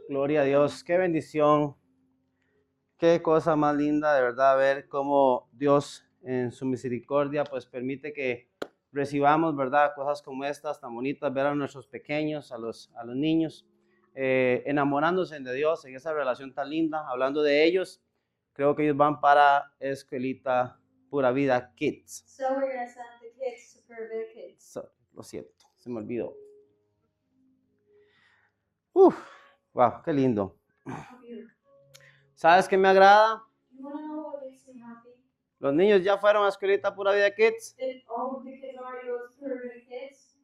Gloria a Dios, qué bendición, qué cosa más linda de verdad ver cómo Dios en su misericordia pues permite que recibamos, verdad, cosas como estas tan bonitas, ver a nuestros pequeños, a los niños, enamorándose de Dios en esa relación tan linda. Hablando de ellos, creo que ellos van para Escuelita Pura Vida Kids. So we're going to send the kids to Pura Vida Kids. Lo siento, se me olvidó. Wow, qué lindo. How beautiful. ¿Sabes qué me agrada? You want to know what makes me happy? Los niños ya fueron a Escuelita Pura Vida Kids. That all of the kids already go to Pura Vida Kids.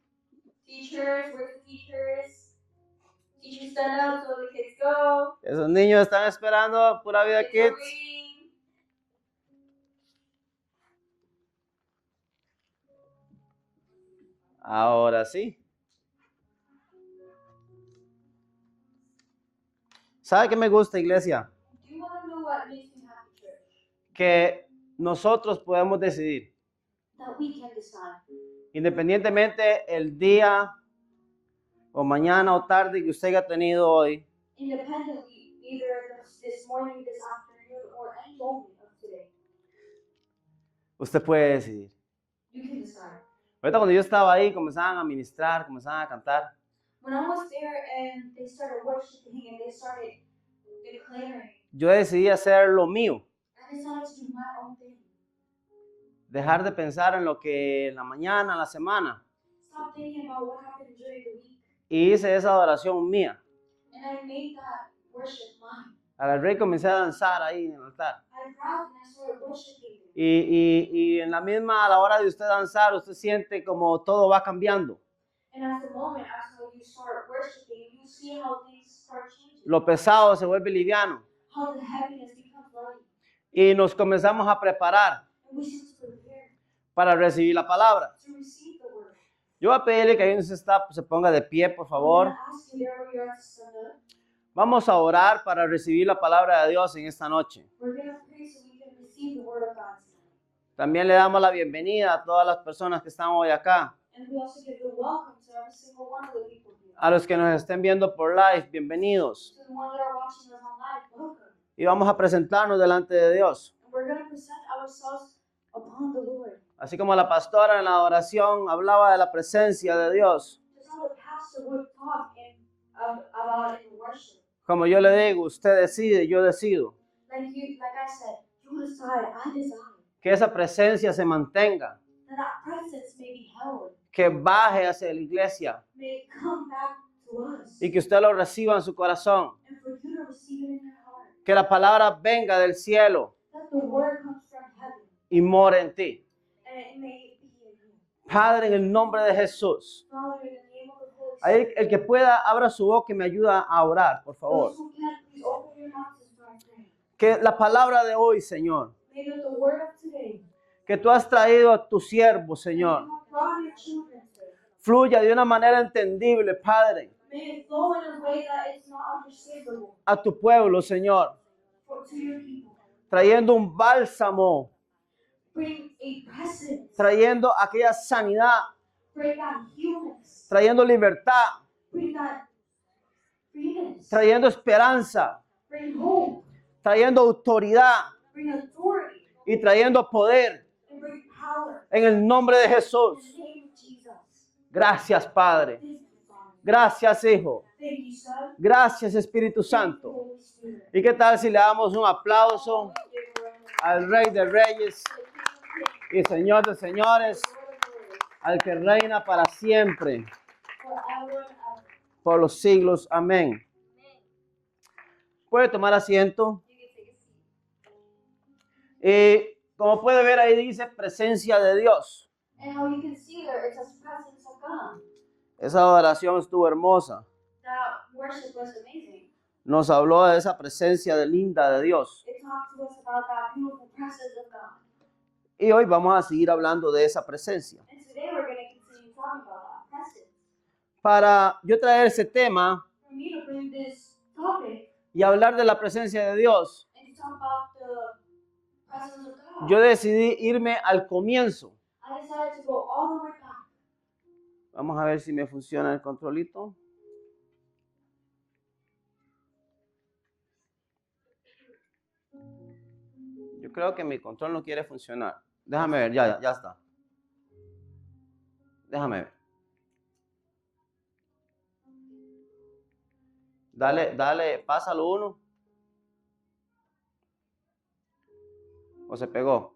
Teachers, where's the teachers? Teachers stand up so the kids go. Esos niños están esperando Pura Vida Kids are Kids. waiting. Ahora sí. ¿Sabe qué me gusta, iglesia? Do you want to know what makes me happy, church? Que nosotros podemos decidir, That we can decide. independientemente el día o mañana o tarde que usted haya tenido hoy, Independently, either this morning, this afternoon, or any moment of today. usted puede decidir. You can decide. Ahorita cuando yo estaba ahí, comenzaban a ministrar, comenzaban a cantar. When I was there and they started worshiping and they started declaring, Yo decidí hacer lo mío, I decided to do my own thing. dejar de pensar en lo que en la mañana, en la semana, Stop thinking about what happened during the week. y hice esa adoración mía. And I made that worship mine. Agarré y comencé a danzar ahí en el altar. I grabbed and I started worshiping them. Y en la misma, a la hora de usted danzar, usted siente como todo va cambiando. And at the moment, after you start worshiping, you see how things start changing. Lo pesado se vuelve liviano. How the heaviness becomes light. Y nos comenzamos a preparar And we should prepare para recibir la palabra. to receive the word. Yo voy a pedirle que ahí donde usted está, se ponga de pie, por I'm favor. going to ask you there where you are to stand up. Vamos a orar para recibir la palabra de Dios en esta noche. We're going to pray so we can receive the word of God tonight. También le damos la bienvenida a todas las personas que están hoy acá. And we also give the welcome to every single one of the people here. A los que nos estén viendo por live, bienvenidos. To the ones that are watching us online, welcome. Y vamos a presentarnos delante de Dios. And we're going to present ourselves upon the Lord. Así como la pastora en la oración hablaba de la presencia de Dios. Just how the pastor would talk about it in worship. Como yo le digo, usted decide, yo decido. Like I said, you decide, I decide. Que esa presencia se mantenga. That presence may be held, Que baje hacia la iglesia. may come back to us. Y que usted lo reciba en su corazón. And for you to receive it in your heart. Que la palabra venga del cielo That the word comes from heaven. y more en ti. And it may be in you. Padre, en el nombre de Jesús. Father, in the name of the Holy Ahí Spirit. el que pueda, abra su boca y me ayuda a orar, por favor. Those who can, please open your mouths and start praying. Que la palabra de hoy, Señor, May the word of today, que tú has traído a tu siervo, Señor, you have brought your children today. fluya de una manera entendible, Padre, May it flow in a way that is not understandable a tu pueblo, Señor, to your people. trayendo un bálsamo, Bring a presence. trayendo aquella sanidad, Bring that healness. trayendo libertad, Bring that freeness. trayendo esperanza, Bring hope. trayendo autoridad Bring authority. y trayendo poder And bring power. en el nombre de In Jesús. the name of Jesus. Gracias, Padre. Thank you, Father. Gracias, Hijo. Thank you, Son. Gracias, Espíritu Thank you, Santo. Holy Spirit. ¿Y qué tal si le damos un aplauso al Rey de Reyes y Señor de Señores, al que reina para siempre, Forever and ever. por los siglos? Amén. Puede tomar asiento. You can take a seat. Y como puede ver ahí dice presencia de Dios. And how you can see there, it says presence of God. Esa adoración estuvo hermosa. That worship was amazing. Nos habló de esa presencia de linda de Dios. It talked to us about that beautiful presence of God. Y hoy vamos a seguir hablando de esa presencia. And today we're going to continue talking about that presence. Para yo traer ese tema For me to bring this topic y hablar de la presencia de Dios, and to talk about the presence of God, yo decidí irme al comienzo. I decided to go all the way back. Vamos a ver si me funciona el controlito. Yo creo que mi control no quiere funcionar. Déjame ver, ya está. Déjame ver. Dale, pásalo uno. ¿O se pegó?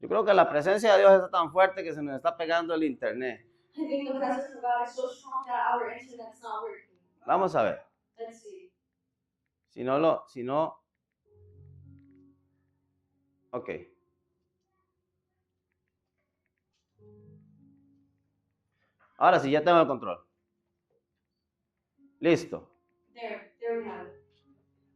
Yo creo que la presencia de Dios está tan fuerte que se nos está pegando el internet. I think the presence of God is so strong that our internet's not working. Vamos a ver. Let's see. Si no. Ok. Ahora sí, ya tengo el control. Listo. There we have it.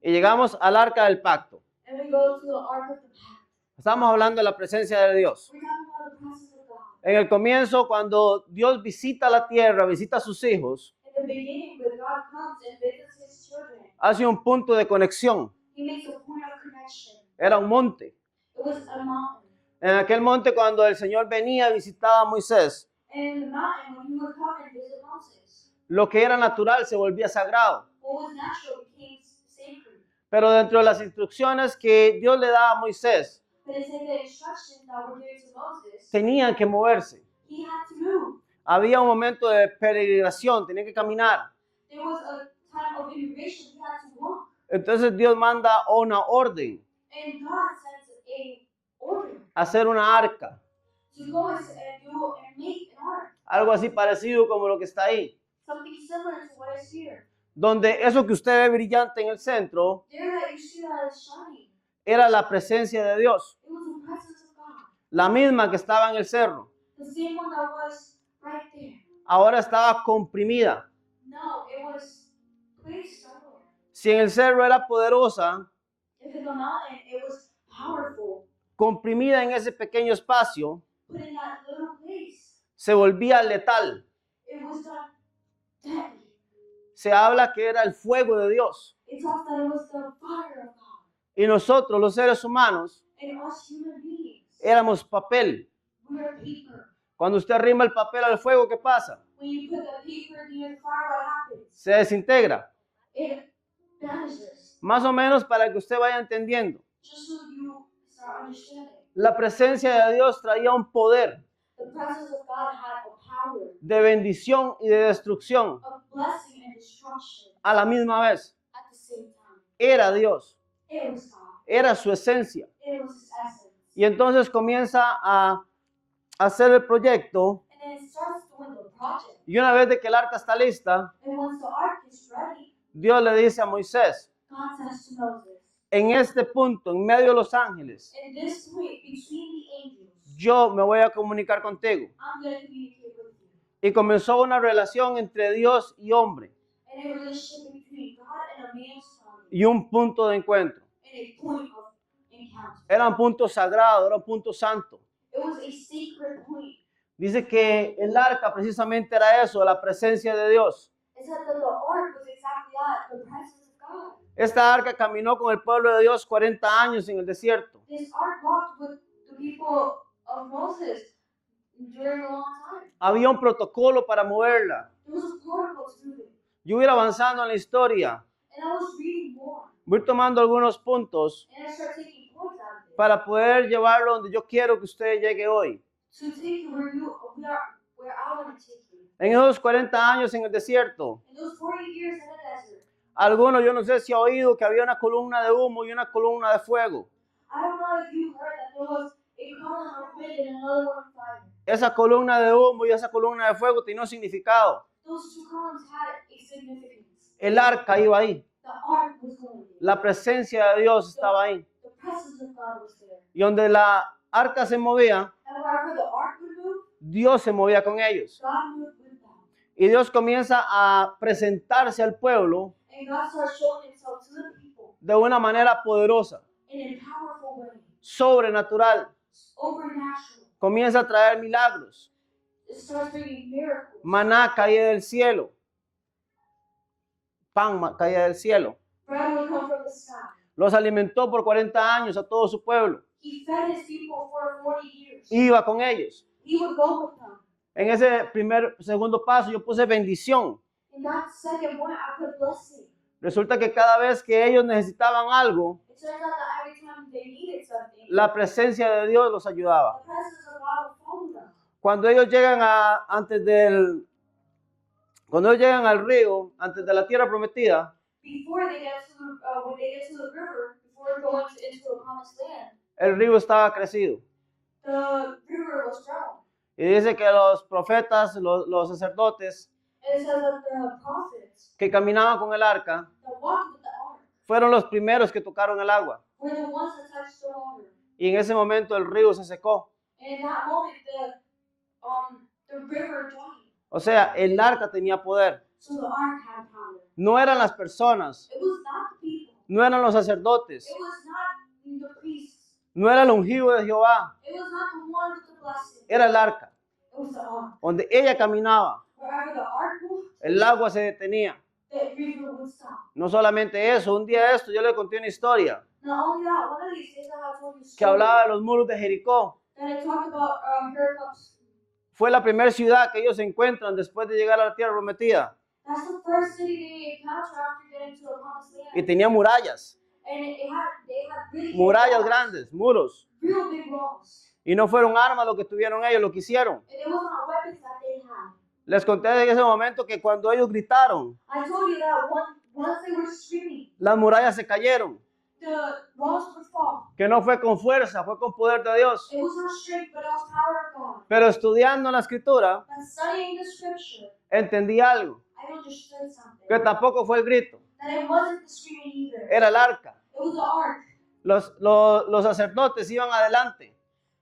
Y llegamos al arca del pacto. And we go to the Ark of the Pact. Estamos hablando de la presencia de Dios. We're talking about the presence of God. En el comienzo, cuando Dios visita la tierra, visita a sus hijos, In the beginning, when God comes and visits His children, hace un punto de conexión. He makes a point of connection. Era un monte. It was a mountain. En aquel monte, cuando el Señor venía, visitaba a Moisés, And in the mountain, when He would come and visit Moses, lo que era natural se volvía sagrado. what was natural became sacred. Pero dentro de las instrucciones que Dios le daba a Moisés, But it said the instructions that were given to Moses, tenían que moverse. he had to move. Había un momento de peregrinación, tenía que caminar. There was a time of immigration, he had to walk. Entonces Dios manda una orden, And God sends a order hacer una arca, to go and do and make an ark. algo así parecido como lo que está ahí, Something similar to what is here. donde eso que usted ve brillante en el centro There that you see that is shining. era la presencia de Dios, It was the presence of God. la misma que estaba en el cerro. The same one that was right there. Ahora estaba comprimida. No, it was placed somewhere. Si en el cerro era poderosa, If in the mountain it was powerful, comprimida en ese pequeño espacio, put in that little place, se volvía letal. it was done deadly. Se habla que era el fuego de Dios. It talks that it was the fire of God. Y nosotros, los seres humanos, And us human beings, éramos papel. we are paper. Cuando usted arrima el papel al fuego, ¿qué pasa? When you put the paper near the fire, what happens? Se desintegra. It vanishes. Más o menos para que usted vaya entendiendo. Just so you start understanding. La presencia de Dios traía un poder The presence of God had a power de bendición y de destrucción of blessing and destruction a la misma vez. at the same time. Era Dios, It was God. era su esencia. It was His essence. Y entonces comienza a hacer el proyecto. And then it starts doing the project. Y una vez de que el arca está lista, And once the ark is ready, Dios le dice a Moisés, God says to Moses, en este punto, en medio de los ángeles, in this point between the angels, yo me voy a comunicar contigo. I'm going to communicate with you. Y comenzó una relación entre Dios y hombre And a relationship between God and a man's son, y un punto de encuentro. and a point of encounter. Era un punto sagrado, era un punto santo. It was a sacred point. Dice que el arca precisamente era eso, la presencia de Dios. It said that the ark was exactly that, the presence of God. Esta arca caminó con el pueblo de Dios 40 años en el desierto. This ark walked with the people of Moses during a long time. Había un protocolo para moverla. There was a protocol to it. Yo voy a ir avanzando en la historia, And I was reading more. voy a ir tomando algunos puntos And I started taking points out of it. para poder llevarlo donde yo quiero que usted llegue hoy. To take you where I want to take you. En esos 40 años en el desierto, In those 40 years in the desert, algunos, yo no sé si ha oído que había una columna de humo y una columna de fuego. I don't know if you heard that there was a column of wind and another one of fire. Esa columna de humo y esa columna de fuego tenía un significado. Those two columns had a significance. El arca iba ahí. The ark was going there. La presencia de Dios estaba ahí. The presence of God was there. Y donde la arca se movía, And wherever the ark would move, Dios se movía con ellos. God moved with them. Y Dios comienza a presentarse al pueblo And God starts showing Himself to the people de una manera poderosa, in a powerful way, sobrenatural. overnatural. Comienza a traer milagros. It starts bringing miracles. Maná caía del cielo. Pan caía del cielo. Bread would come from the sky. Los alimentó por 40 años a todo su pueblo. He fed His people for 40 years. Iba con ellos. He would go with them. En ese segundo paso yo puse bendición. In that second point, I put blessing. Resulta que cada vez que ellos necesitaban algo, it turns out that every time they needed something, la presencia de Dios los ayudaba. the presence of God would follow them. Cuando ellos llegan al río, antes de la tierra prometida, Before they get to when they get to the river, before going into the promised land, el río estaba crecido. the river was grown. Y dice que los profetas, los sacerdotes And it says that the prophets que caminaban con el arca that walked with the ark fueron los primeros que tocaron el agua. were the ones that touched the water. Y en ese momento el río se secó. And in that moment, the river dried. O sea, el arca tenía poder. So the ark had power. No eran las personas, It was not the people. no eran los sacerdotes, It was not the priests. no era el ungido de Jehová, It was not the one with the blessing. era el arca. It was the ark. Donde ella caminaba, Wherever the ark moved, el agua se detenía. the river would stop. No solamente eso, un día de esto yo le conté una historia Not only that, one of these days I have told you a que story hablaba de los muros de Jericó. that I talked about Jericho's. Fue la primera ciudad que ellos se encuentran después de llegar a la tierra prometida. That's the first city they encounter after getting to the promised land. Y tenía murallas, And they had really big murallas walls, grandes, muros. real big walls. Y no fueron armas lo que tuvieron ellos, lo que hicieron. And it wasn't weapons that they had. Les conté en ese momento que cuando ellos gritaron, I told you that once they were screaming, las murallas se cayeron. the walls would fall. Que no fue con fuerza, fue con poder de Dios. It was not strength, but it was power of God. Pero estudiando la escritura, But studying the scripture, entendí algo, I understood something. que tampoco fue el grito, That it wasn't the screaming either. era el arca. It was the ark. Los sacerdotes iban adelante.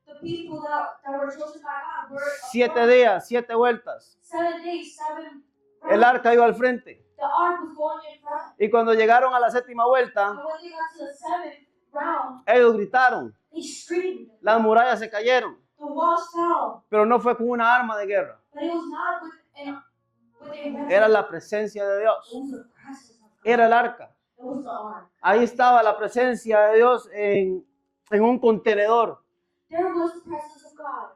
The people that were chosen by God were 7 días, 7 vueltas. 7 days, 7 El rounds. arca iba al frente. The ark was going in front. Y cuando llegaron a la 7ª vuelta, And when they got to the 7th round, ellos gritaron. they screamed. Las murallas se cayeron. The walls fell. Pero no fue con una arma de guerra. But it was not with a weapon. Era la presencia de It Dios. was the presence of God. Era el arca. It was the ark. Ahí estaba la presencia de Dios en un contenedor. There was the presence of God.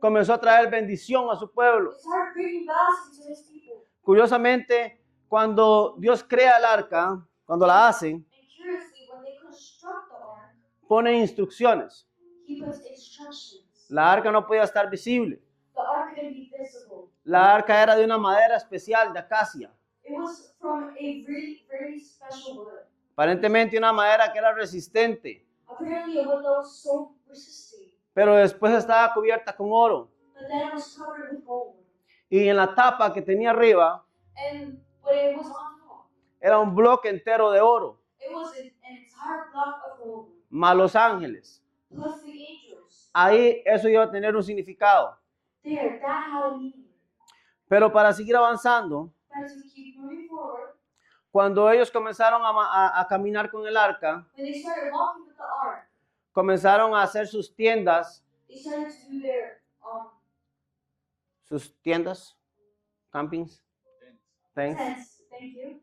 Comenzó a traer bendición a su pueblo. It started bringing blessings to his people. Curiosamente, cuando Dios crea el arca, cuando la hacen, And curiously, when they construct the ark, pone instrucciones. he puts instructions. La arca no podía estar visible. The ark couldn't be visible. La arca era de una madera especial de acacia. It was from a very, very special wood. Aparentemente una madera que era resistente, Apparently, a wood that was so resistant. pero después estaba cubierta con oro. But then it was covered with gold. Y en la tapa que tenía arriba And when it was on top, era un bloque entero de oro, it was an entire block of gold. más los ángeles. Plus the angels. Ahí eso iba a tener un significado. There, that had a meaning. Pero para seguir avanzando, But to keep moving forward, cuando ellos comenzaron a caminar con el arca, when they started walking with the ark, comenzaron a hacer sus tiendas, they started to do their campings, tents. tents. Thank you.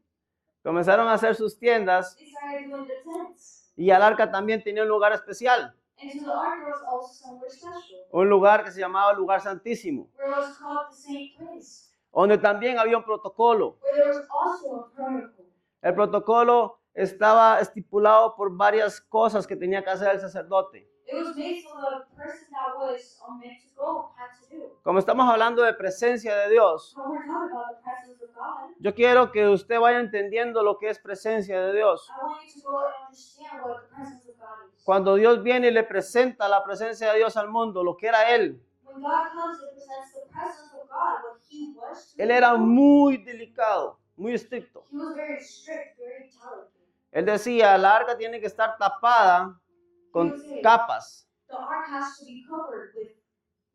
Comenzaron a hacer sus tiendas They started doing their tents. y el arca también tenía un lugar especial, And to the ark there was also somewhere special, un lugar que se llamaba el lugar santísimo, where it was called the saint place, donde también había un protocolo. where there was also a protocol. El protocolo estaba estipulado por varias cosas que tenía que hacer el sacerdote. It was based on the person that was meant to go had to do. Como estamos hablando de presencia de Dios, When we're talking about the presence of God, yo quiero que usted vaya entendiendo lo que es presencia de Dios. I want you to go and understand what the presence of God is. Cuando Dios viene y le presenta la presencia de Dios al mundo, lo que era Él, When God comes and presents the presence of God, what He was to Él the era people, muy delicado, muy estricto. He was very strict, very intelligent. Él decía, la arca tiene que estar tapada con capas. The ark has to be covered with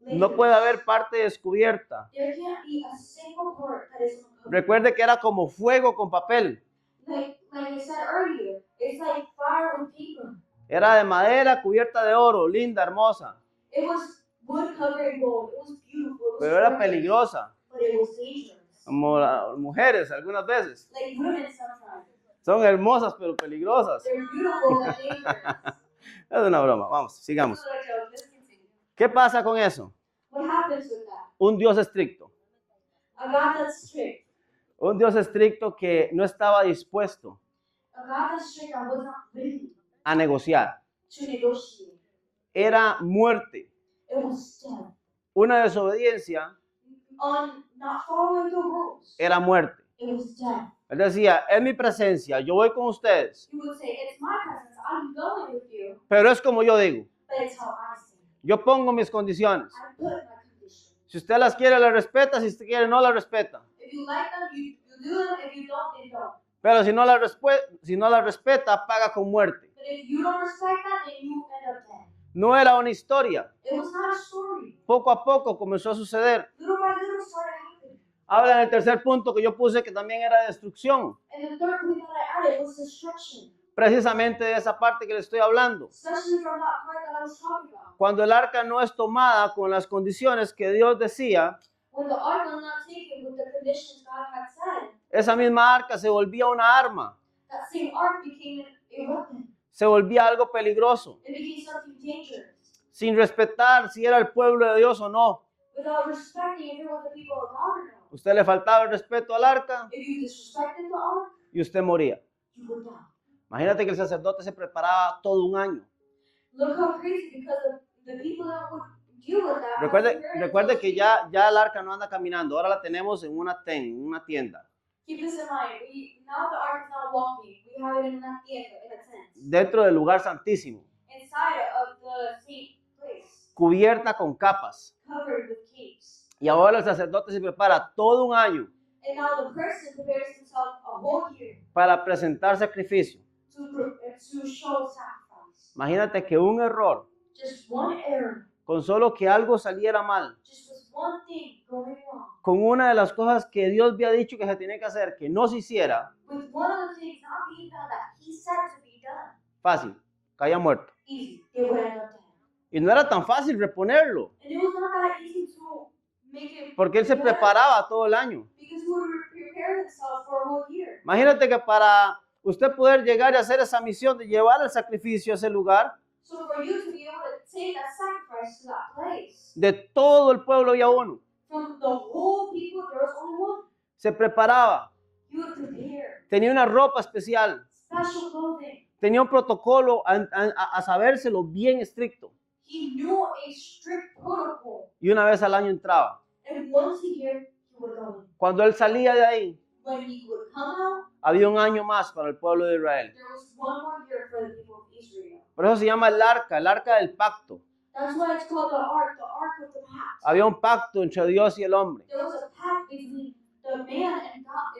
No layers. puede haber parte descubierta. There can't be a single part that is uncovered. Recuerde que era como fuego con papel. Like I said earlier, it's like fire with paper. Era de madera cubierta de oro, linda, hermosa. It was wood covered in gold. It was beautiful. It was Pero era gorgeous, peligrosa. But it was dangerous. Como las mujeres algunas veces. Like women sometimes. Son hermosas pero peligrosas. They're beautiful but dangerous. Es una broma. Vamos, sigamos. This is a joke. Let's continue. ¿Qué pasa con eso? What happens with that? Un Dios estricto. A God that's strict. Un Dios estricto que no estaba dispuesto A God that strict that was not willing a negociar. to negotiate. Era muerte. It was death. Una desobediencia On not following the rules, era muerte. it was death. Él decía, es mi presencia, yo voy con ustedes, He would say, it's my presence, I'm going with you, pero es como yo digo. but it's how I say. Yo pongo mis condiciones. I put my conditions. Si usted las quiere, las respeta. Si usted quiere, no las respeta. If you like them, you do them. If you don't, then don't. Pero si no las respeta, paga con muerte. But if you don't respect that, then you end up dead. No era una historia. It was not a story. Poco a poco comenzó a suceder. Little by little started happening. Habla en el tercer punto que yo puse que también era destrucción. And the third thing that I added was destruction. Precisamente de esa parte que le estoy hablando. Especially from that part that I was talking about. Cuando el arca no es tomada con las condiciones que Dios decía, When the ark was not taken with the conditions God had said, esa misma arca se volvía una arma. that same ark became a weapon. Se volvía algo peligroso. It became something dangerous. Sin respetar si era el pueblo de Dios o no. Without respecting if it was the people of God or not. Usted le faltaba el respeto al arca If you disrespected the ark, y usted moría. you would die. Imagínate que el sacerdote se preparaba todo un año. Look how crazy, because the people that would deal with that. Recuerde que ya el arca no anda caminando. Ahora la tenemos en una tienda. Keep this in mind. Now the ark is not walking. We have it in a tent. Dentro del lugar santísimo. Inside of the saint place. Cubierta con capas. Covered with capes. Y ahora el sacerdote se prepara todo un año And now the person prepares himself a whole year para presentar sacrificio. to show sacrifice. Imagínate que un error, Just one error. con solo que algo saliera mal, Just was one thing going wrong. con una de las cosas que Dios había dicho que se tenía que hacer, que no se hiciera, With one of the things not being done that he said to be done. fácil, caía muerto. Easy. They would end up dead. Y no era tan fácil reponerlo, And it was not that easy to make it. porque él se preparaba todo el año. Because he would prepare himself for a whole year. Imagínate que para usted poder llegar y hacer esa misión de llevar el sacrificio a ese lugar, So for you to be able to take that sacrifice to that place, de todo el pueblo había uno. from the whole people, there was only one. Se preparaba, You would prepare tenía una ropa especial, special clothing. tenía un protocolo a sabérselo bien estricto. He knew a strict protocol. Y una vez al año entraba. And once a year, he would go in. Cuando él salía de ahí, When he would come out, había un año más para el pueblo de Israel. there was one more year for the people of Israel. Por eso se llama el arca del pacto. That's why it's called the ark of the pact. Había un pacto entre Dios y el hombre, There was a pact between the man and God,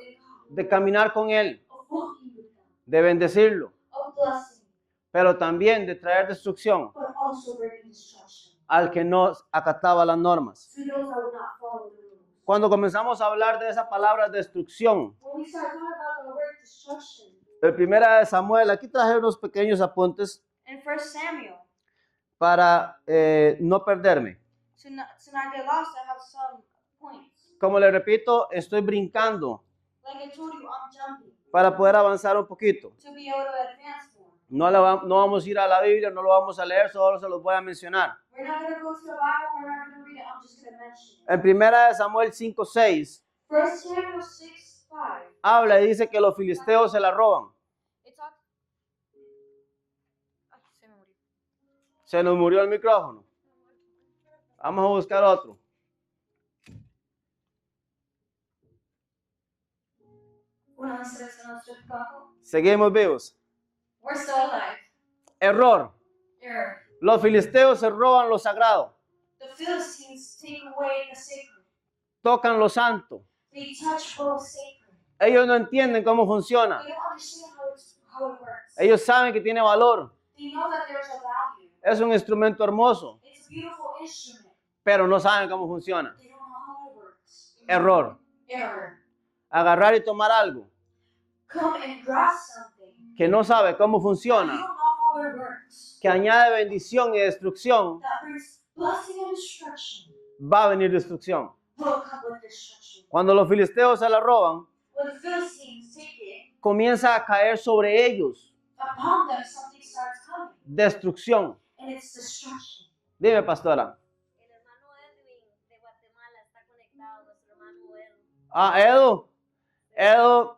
de caminar con él, of walking with them, de bendecirlo, of blessing, pero también de traer destrucción but also bringing destruction al que no acataba las normas. to those that would not follow the rules. Cuando comenzamos a hablar de esa palabra destrucción, When we start talking about the word destruction, el primera de Samuel, aquí traje unos pequeños apuntes in 1 Samuel, para no perderme. to not get lost, I have some points. Como le repito, estoy brincando Like I told you, I'm jumping para poder avanzar un poquito. to be able to advance more. No vamos a ir a la Biblia, no lo vamos a leer, solo se los voy a mencionar. We're not going to go to the Bible, we're not going to read it, I'm just going to mention it. En primera de Samuel 5:6 1 Samuel 6:5. habla y dice que los filisteos se la roban. It talks. Ay, se me murió. Se nos murió el micrófono. Vamos a buscar otro. Una vez en nuestro trabajo. Seguimos vivos. We're still alive. Error. Error. Los filisteos se roban lo sagrado. The Philistines take away the sacred. Tocan lo santo. They touch what was sacred. Ellos no entienden cómo funciona. They don't understand how it works. Ellos saben que tiene valor. They know that there's a value. Es un instrumento hermoso, It's a beautiful instrument. pero no saben cómo funciona. They don't know how it works. Error. Error. Agarrar y tomar algo Come and grasp something. que no sabe cómo You funciona, don't know how it works. que añade bendición y destrucción, That brings blessing and destruction. va a venir destrucción. Will come with destruction. Cuando los filisteos se la roban, When the Philistines take it, comienza a caer sobre ellos upon them something starts coming. destrucción. And it's destruction. Dime, pastora. El hermano Edwin de Guatemala está conectado, nuestro hermano Edwin. Ah, Edu,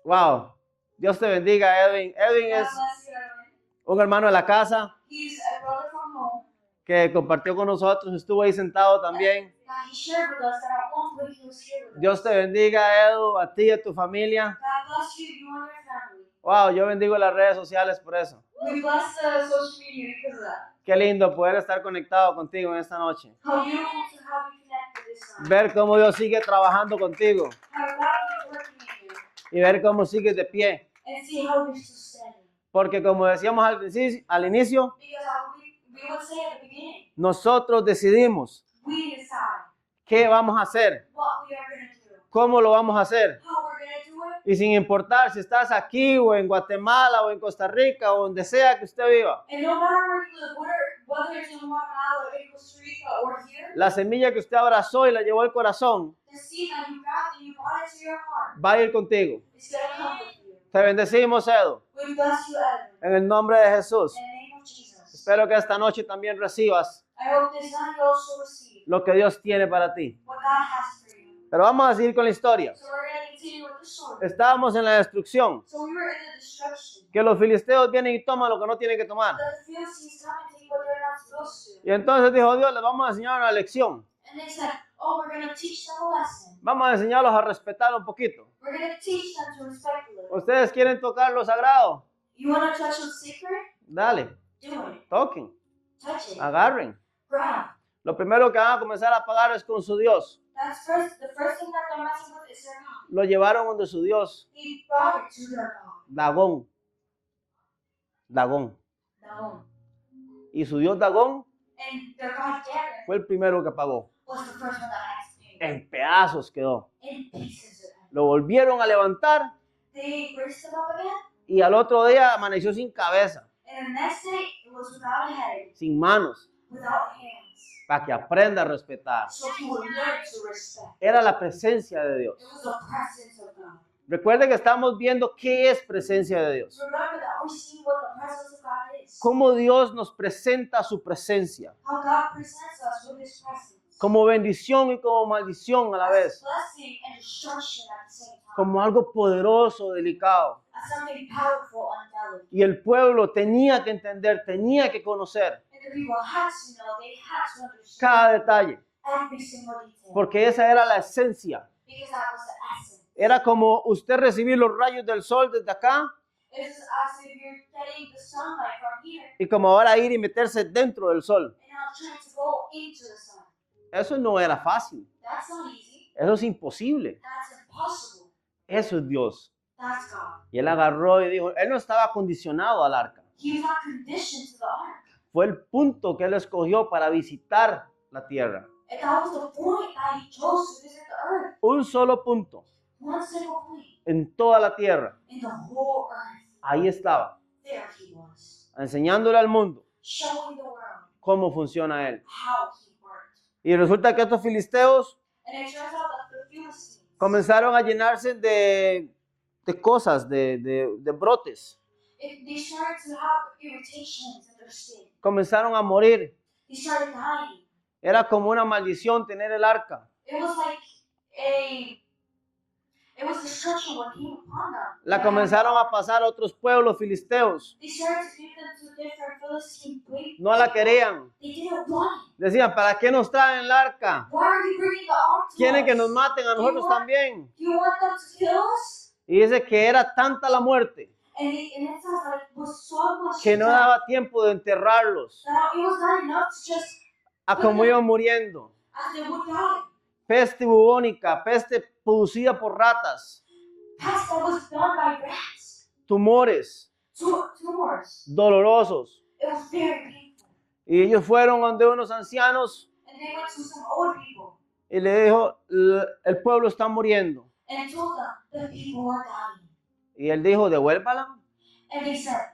wow. Dios te bendiga, Edwin. Edwin God es bless you, Edwin. un hermano de la casa He's a brother from home. que compartió con nosotros, estuvo ahí sentado también. He shared with us that at one point he was here with Dios us. te bendiga, Edu, a ti y a tu familia. God bless you, you and your family. Wow, yo bendigo las redes sociales por eso. We bless the social media because of that. Qué lindo poder estar conectado contigo en esta noche. How beautiful to have you connected this time. Ver cómo Dios sigue trabajando contigo How God is working in you. y ver cómo sigues de pie. And see how you're still standing. Porque como decíamos al inicio, Because we would say at the beginning, nosotros decidimos we decide qué vamos a hacer, what we are going to do, cómo lo vamos a hacer. how we're going to do it, Y sin importar si estás aquí o en Guatemala o en Costa Rica o donde sea que usted viva, and no matter where you live, whether it's in Guatemala, in Costa Rica, or here, la semilla que usted abrazó y la llevó al corazón the seed that you got and you brought it to your heart, va a ir contigo. it's going to come with you. Te bendecimos, Edu, We bless you, Edwin, en el nombre de Jesús. in the name of Jesus. Espero que esta noche también recibas I hope this night you also receive lo que Dios tiene para ti. what God has for you. Pero vamos a seguir con la historia. So we're going to continue with the story. Estábamos en la destrucción, So we were in the destruction. que los filisteos vienen y toman lo que no tienen que tomar. The Philistines come and take what they're not supposed to. Y entonces dijo Dios, les vamos a enseñar una lección. And they said, oh, we're going to teach them a lesson. Vamos a enseñarlos a respetar un poquito. We're going to teach them to respect the living. ¿Ustedes quieren tocar lo sagrado? You want to touch what's sacred? Dale, Do it. toquen, Touch it. agarren. Grab. Lo primero que van a comenzar a pagar es con su Dios. That's the first thing that they're messing with is their God. Lo llevaron donde su Dios, He brought it to their God. Dagón. Dagón. No. Y su Dios Dagón And their God Dagon fue el primero que pagó. was the first one that had to pay. En pedazos quedó. In pieces of it. Lo volvieron a levantar They raised him up again. y al otro día amaneció sin cabeza, And the next day it was without a head, sin manos, without hands. para que aprenda a respetar. So he would learn to respect. Era la presencia de It Dios. was the presence of God. Recuerde que estamos viendo qué es presencia de Dios. Remember that we're seeing what the presence of God is. Cómo Dios nos presenta su presencia, How God presents us with his presence. como bendición y como maldición a la As vez, blessing and destruction at the same time. como algo poderoso, delicado. As something powerful and delicate. Y el pueblo tenía que entender, tenía que conocer And the people had to know, they had to understand cada detalle, every single detail. porque esa era la esencia. Because that was the essence. Era como usted recibir los rayos del sol desde acá It's as if you're getting the sunlight from here y como ahora ir y meterse dentro del sol. and now trying to go into the sun. Eso no era fácil, That's not easy. eso es imposible. That's impossible. Eso es Dios. That's God. Y él agarró y dijo, él no estaba condicionado al arca. He was not conditioned to the ark. Fue el punto que él escogió para visitar la tierra. And that was the point that he chose to visit the earth. Un solo punto One single point en toda la tierra. in the whole earth. Ahí estaba, There he was, enseñándole al mundo showing the world cómo funciona él. how he worked. Y resulta que estos filisteos And it turns out that the Philistines, comenzaron a llenarse de cosas, de brotes. they started to have irritations in their skin. Comenzaron a morir. They started dying. Era como una maldición tener el arca. It was like it was destruction what came upon them. La comenzaron a pasar a otros pueblos filisteos. They started to give them to different Philistine people. No la querían. They didn't want it. Decían, ¿para qué nos traen el arca? Why are you bringing the ark to Quieren que us? nos maten a nosotros también. You want them to kill us? Y dice que era tanta la muerte And it says that it was so much que no death daba tiempo de enterrarlos that it was not enough to just a como iban muriendo. as they would die. Peste bubónica, peste producida por ratas, Pest that was done by rats. tumores Tumors. dolorosos. It was very painful. Y ellos fueron donde unos ancianos And they went to some old people y le dijo, el pueblo está muriendo. and told them the people were dying. Y él dijo, devuélvala, And they said,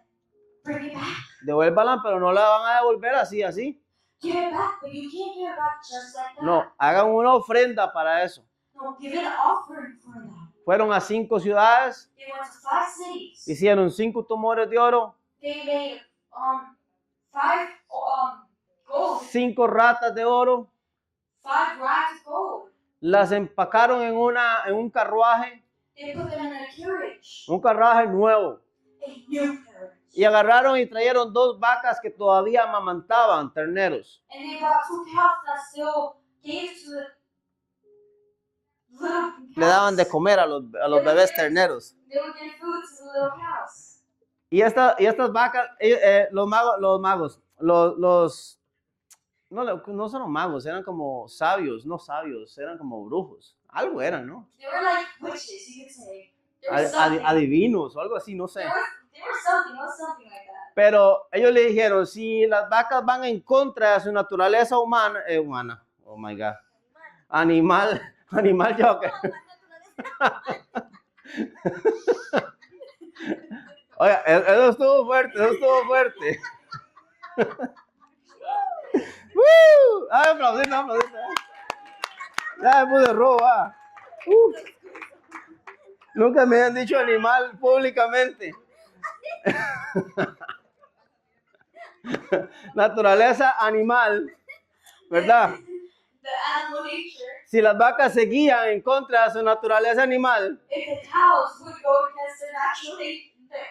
bring it back. devuélvala, pero no la van a devolver así. Give it back, but you can't give it back just like that. No, hagan una ofrenda para eso. No, give it an offering for that. Fueron a 5 ciudades, They went to 5 cities. hicieron 5 tumores de oro, They made 5 gold, 5 ratas de oro, 5 rats of gold. las empacaron en un carruaje They put them in a carriage carriage. un carruaje nuevo. A new carriage. Y agarraron y trajeron 2 vacas que todavía amamantaban terneros. And they brought 2 cows that still gave to the little cows. Le daban de comer a los bebés terneros. They would give food to the little cows. Y estas vacas, los magos, no son magos, eran como sabios, no sabios, eran como brujos. Algo eran, ¿no? They were like witches, you could say. There was something. Adivinos o algo así, no sé. They were something, was something like that. Pero ellos le dijeron, si las vacas van en contra de su naturaleza humana, oh my God, animal Joker. Oiga, eso estuvo fuerte. ¡Woo! ¡Ay, aplaudir! Ya me puse rojo, Nunca me han dicho animal públicamente. Naturaleza animal, ¿verdad? The animal nature. Si las vacas seguían en contra de su naturaleza animal, If the cows would go against their natural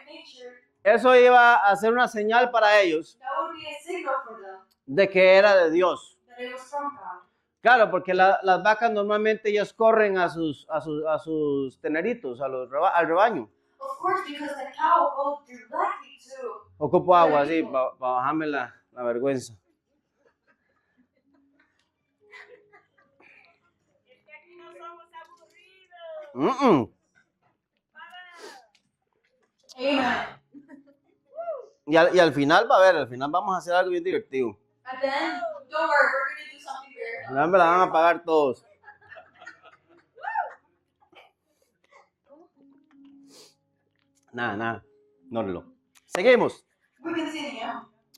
nature, eso iba a ser una señal para ellos that would be a signal for them de que era de Dios. that it was from God. Claro, porque las vacas normalmente ellas corren a sus teneritos, al rebaño. Of course, because the cow will go directly to. Ocupo agua así para bajarme la vergüenza. Es que aquí no somos aburridos. Amen. Y al final al final vamos a hacer algo bien divertido. And then, don't worry, we're going to do something very Al final me la van a pagar todos. Nada, no. Seguimos. We continue.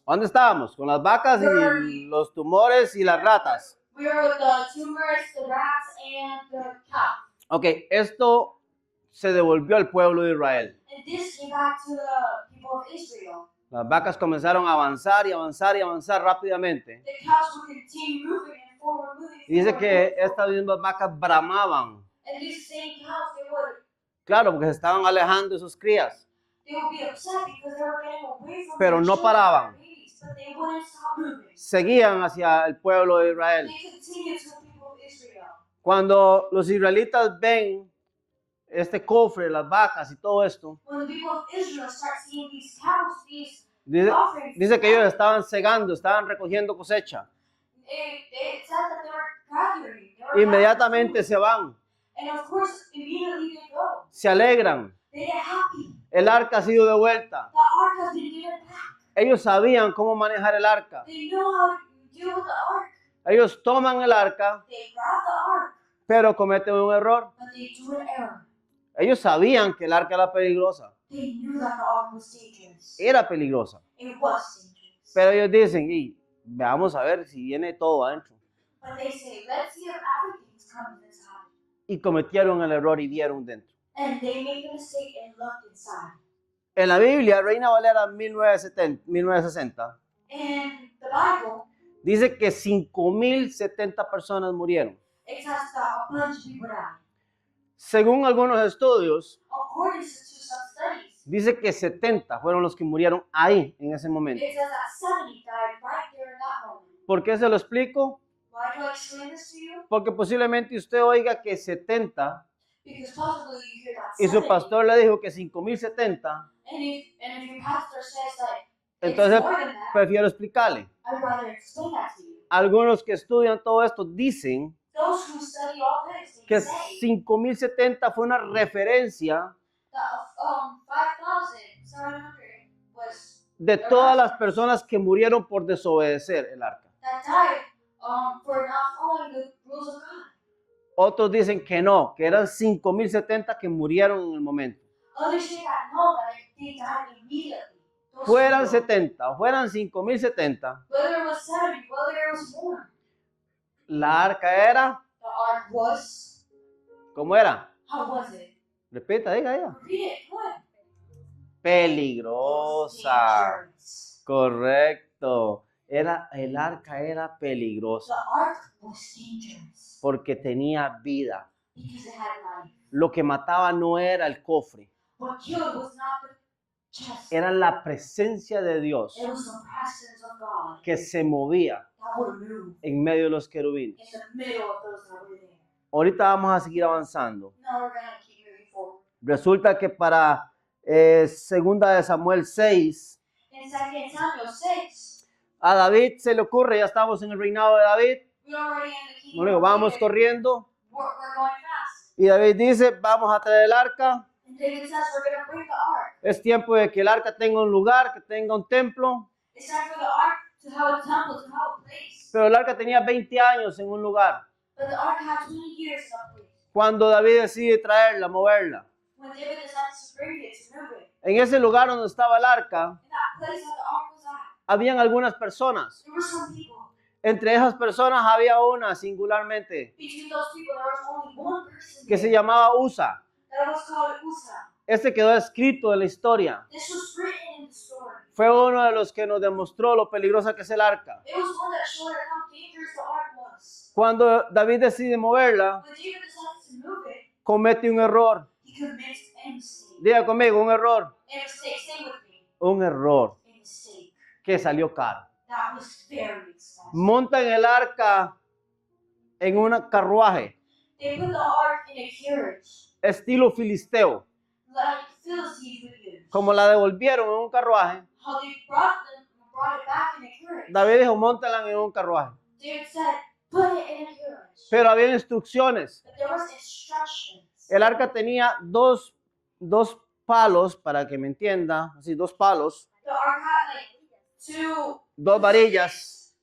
¿Dónde estábamos? Con las vacas y los tumores y las ratas. We are with the tumors, the rats, and the cow. Ok, esto se devolvió al pueblo de Israel. And this came back to the people of Israel. Las vacas comenzaron a avanzar rápidamente. The cows would continue moving and forward, moving Y dice forward, que moving forward. estas mismas vacas bramaban. And these same cows, they would Claro, porque se estaban alejando de sus crías. be upset because they were getting away from Pero their no children, paraban. their babies, but they wouldn't stop moving. Seguían hacia el pueblo de Israel. They continued to the people of Israel. Cuando los israelitas ven este cofre, las vacas y todo esto, When the people of Israel start seeing these cows, these dice, offerings, dice que ellos estaban segando, estaban recogiendo cosecha. it said that they were gathering. They were Inmediatamente se van, And of course, immediately they go. se alegran. They get happy. El arca ha sido devuelta. The ark has been given back. Ellos sabían cómo manejar el arca. They know how to deal with the ark. Ellos toman el arca, They grab the ark, pero cometen un error. but they do an error. Ellos sabían que el arca era peligrosa. They knew that the ark was dangerous. Era peligrosa. It was dangerous. Pero ellos dicen, y veamos a ver si viene todo adentro. But they say, let's see if everything's coming inside. Y cometieron el error y vieron dentro. And they made the mistake and looked inside. En la Biblia, Reina Valera 1960, In the Bible, dice que 5.070 personas murieron. it says that a bunch of people died. Según algunos estudios, According to some studies, dice que 70 fueron los que murieron ahí, en ese momento. it says that 70 died right there in that moment. ¿Por qué se lo explico? Why do I explain this to you? Porque posiblemente usted oiga que 70 Because possibly you hear that y su 70, pastor le dijo que 5.070, and if your pastor says that entonces it's more than that, prefiero explicarle. I'd rather explain that to you. Algunos que estudian todo esto dicen Those who study all this, they que say 5.070 fue una referencia that 5,700 was de todas las personas que murieron por desobedecer el arca. that died for not following the rules of God. Otros dicen que no, que eran 5.070 que murieron en el momento. Others say that no, that they died immediately. Those Fueran people, 70 o fueran 5.070, whether it was 70, whether it was more, la arca era, the ark was, ¿cómo era? how was it? Repita, diga. Repeat it, what? Peligrosa. Dangerous. Correcto. El arca era peligrosa The ark was dangerous porque tenía vida. because it had life. Lo que mataba no era el cofre, What killed was not the chest. era la presencia de Dios It was the presence of God que se movía that would move en medio de los querubines. in the middle of those that were there. Ahorita vamos a seguir avanzando. Now we're going to keep moving forward. Resulta que para segunda de Samuel 6, In 2 Samuel 6, a David se le ocurre, ya estamos en el reinado de David, we're already in the kingdom. bueno, of vamos David. corriendo, We're going fast. y David dice, vamos a traer el arca, And David says we're going to bring the ark. es tiempo de que el arca tenga un lugar, que tenga un templo, It's time for the ark to have a temple, to have a place. pero el arca tenía 20 años en un lugar. But the ark had 20 years in a place. Cuando David decide traerla, moverla, When David decides to bring it, to move it, en ese lugar donde estaba el arca, in that place that the ark was at, habían algunas personas. there were some people. Entre esas personas había una singularmente Between those people, there was only one person que se there llamaba Usa. that was called Uzzah. Este quedó escrito en la historia. This was written in the story. Fue uno de los que nos demostró lo peligrosa que es el arca. It was one that showed how dangerous the ark was. Cuando David decide moverla, When David decided to move it, comete un error. he commits a mistake. Diga conmigo, un error. A mistake, say with me. Un error A mistake. que salió caro. That was very expensive. Montan el arca en un carruaje, They put the ark in a carriage, estilo filisteo. like Philistines would use. Como la devolvieron en un carruaje, How they brought it back in a carriage. David dijo, móntala en un carruaje. David said, put it in a carriage. Pero había instrucciones. But there was instructions. El arca tenía dos palos, para que me entienda, así, dos palos, The ark had like dos varillas,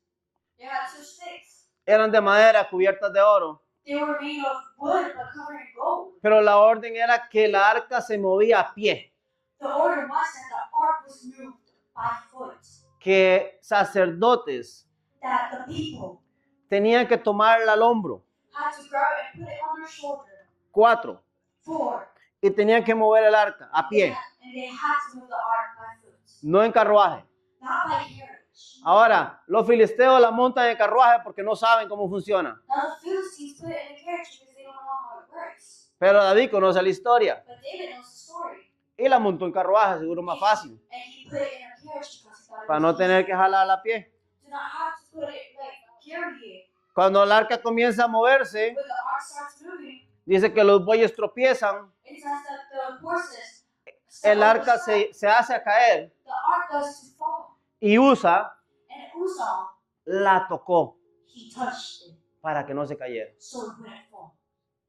they had two sticks. eran de madera cubiertas de oro. They were made of wood but covered in gold. Pero la orden era que el arca se movía a pie, The order was that the ark was moved by foot. que sacerdotes That the people tenían que tomarla al hombro, had to grab it and put it on their shoulder. 4, 4. y tenían que mover el arca a pie, And they had to move the ark by foot. no en carruaje. Not by carriage. Ahora, los filisteos la montan en carruaje porque no saben cómo funciona. Now the Philistines put it in a carriage because they don't know how it works. Pero David conoce la historia But David knows the story. y la montó en carruaje, seguro más fácil, And he put it in a carriage because he thought it para was no tener que jalarla a pie. to not have to put it carry it. Cuando el arca comienza a moverse, When the ark starts moving, dice que los bueyes tropiezan, it says that the horses el arca start- se hace a caer the ark goes to fall. y Usa And Uzzah, la tocó he touched it para que no se cayera. so it wouldn't fall.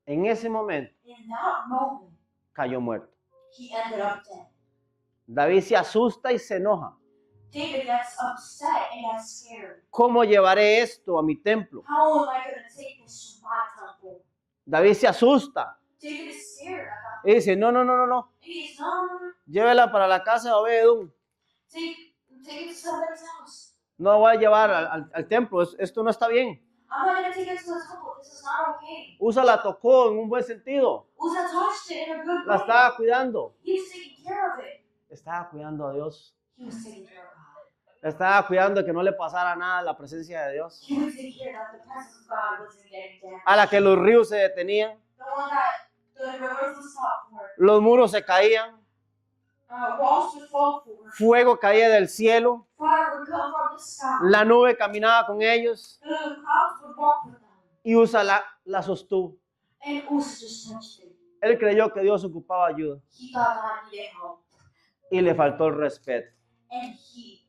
En ese momento In that moment, cayó muerto. he ended up dead. David se asusta y se enoja. David gets upset and gets scared. ¿Cómo llevaré esto a mi templo? How am I going to take this to my temple? David se asusta David is scared at that. y dice, no, no, no, no, no, And he's no. llévela para la casa de Obed-Edom. Take it to somebody's house. No la voy a llevar al templo, esto no está bien. I'm not going to take it to the temple. This is not okay. Usa la tocó en un buen sentido, Uzzah touched it in a good la way. estaba cuidando. He was taking care of it. Estaba cuidando a Dios. He was taking care of God. Estaba cuidando de que no le pasara nada a la presencia de Dios. He was taking care that the presence of God wasn't getting damaged. A la que los ríos se detenían, The one that the rivers would stop for. los muros se caían, Walls would fall for. fuego caía del cielo, Fire would come from the sky. la nube caminaba con ellos The clouds would walk with them. y Usa la sostuvo. And Uzzah just touched it. Él creyó que Dios ocupaba ayuda He thought God needed help. y le faltó el respeto. And he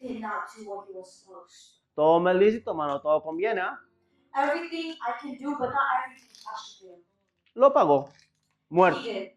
did not do what he was supposed to. Todo me es lícito, mano, todo conviene. ¿Ah? Everything I can do, but not everything I should do. Lo pagó, muerto. He did.